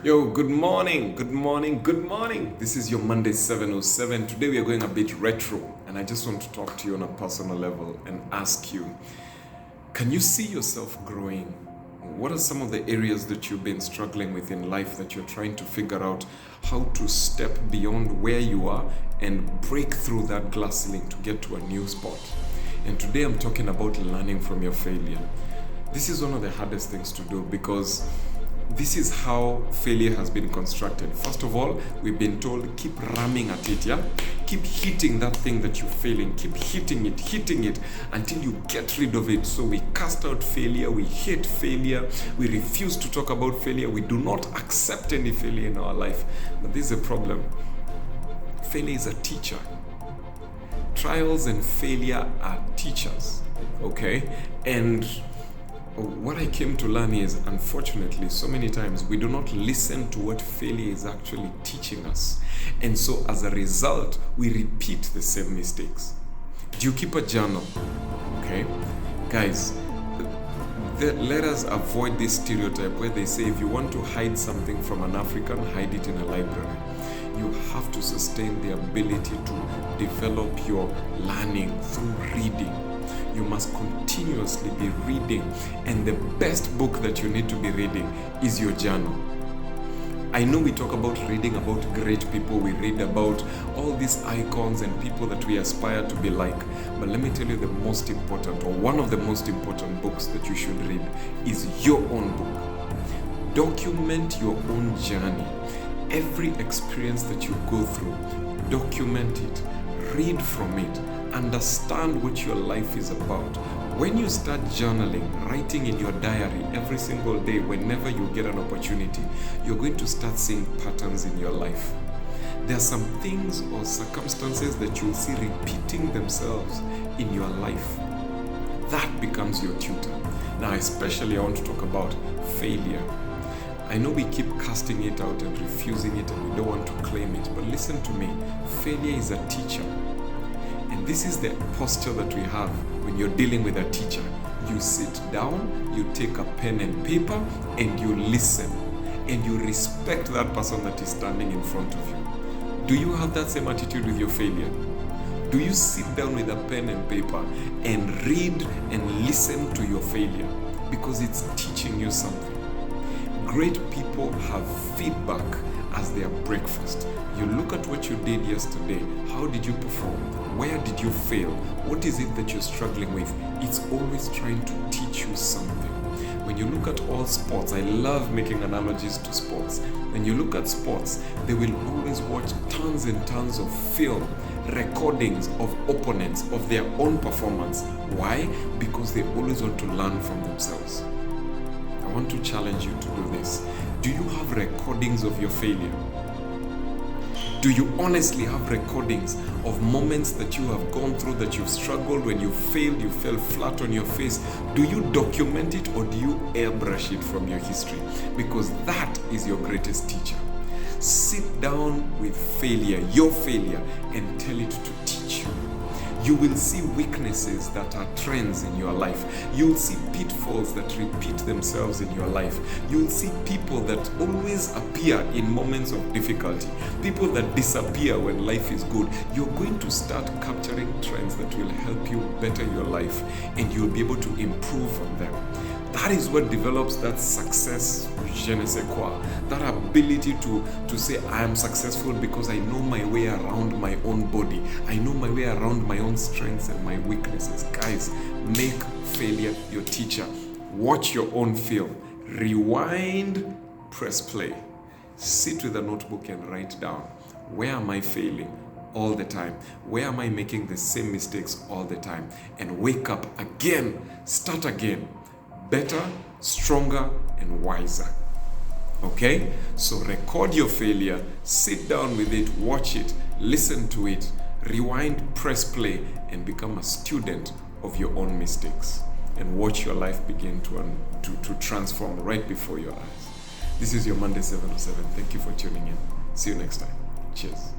Yo, good morning, good morning, good morning. This is your Monday 707. Today we are going a bit retro, and I just want to talk to you on a personal level and ask you, can you see yourself growing? What are some of the areas that you've been struggling with in life that you're trying to figure out how to step beyond where you are and break through that glass ceiling to get to a new spot? And today I'm talking about learning from your failure. This is one of the hardest things to do because this is how failure has been constructed. First of all, we've been told keep ramming at it, yeah? Keep hitting that thing that you're failing. Keep hitting it until you get rid of it. So we cast out failure, we hate failure, we refuse to talk about failure, we do not accept any failure in our life. But this is a problem. Failure is a teacher. Trials and failure are teachers, okay? And what I came to learn is, unfortunately, so many times we do not listen to what failure is actually teaching us. And so as a result, we repeat the same mistakes. Do you keep a journal? Okay? Guys, let us avoid this stereotype where they say if you want to hide something from an African, hide it in a library. You have to sustain the ability to develop your learning through reading. You must continuously be reading, and the best book that you need to be reading is your journal. I know we talk about reading about great people, we read about all these icons and people that we aspire to be like, but let me tell you the most important, or one of the most important books that you should read is your own book. Document your own journey. Every experience that you go through, document it, read from it, understand what your life is about. When you start journaling, writing in your diary every single day, whenever you get an opportunity, you're going to start seeing patterns in your life. There are some things or circumstances that you'll see repeating themselves in your life. That becomes your tutor. Now, especially I want to talk about failure. I know we keep casting it out and refusing it and we don't want to claim it, but listen to me. Failure is a teacher. And this is the posture that we have when you're dealing with a teacher. You sit down, you take a pen and paper, and you listen. And you respect that person that is standing in front of you. Do you have that same attitude with your failure? Do you sit down with a pen and paper and read and listen to your failure? Because it's teaching you something. Great people have feedback as their breakfast. You look at what you did yesterday. How did you perform? Where did you fail? What is it that you're struggling with? It's always trying to teach you something. When you look at all sports, I love making analogies to sports. When you look at sports, they will always watch tons and tons of film, recordings of opponents, of their own performance. Why? Because they always want to learn from themselves. I want to challenge you to do this. Do you have recordings of your failure? Do you honestly have recordings of moments that you have gone through, that you've struggled, when you failed, you fell flat on your face? Do you document it or do you airbrush it from your history? Because that is your greatest teacher. Sit down with failure, your failure, and tell it to teach you. You will see weaknesses that are trends in your life. You'll see pitfalls that repeat themselves in your life. You'll see people that always appear in moments of difficulty. People that disappear when life is good. You're going to start capturing trends that will help you better your life, and you'll be able to improve on them. That is what develops that success, je ne sais quoi. That ability to say, I am successful because I know my way around my own body. I know my way around my own strengths and my weaknesses. Guys, make failure your teacher. Watch your own film. Rewind, press play. Sit with a notebook and write down, where am I failing all the time? Where am I making the same mistakes all the time? And wake up again, start again. Better, stronger, and wiser. Okay? So record your failure, sit down with it, watch it, listen to it, rewind, press play, and become a student of your own mistakes. And watch your life begin to transform right before your eyes. This is your Monday 707. Thank you for tuning in. See you next time. Cheers.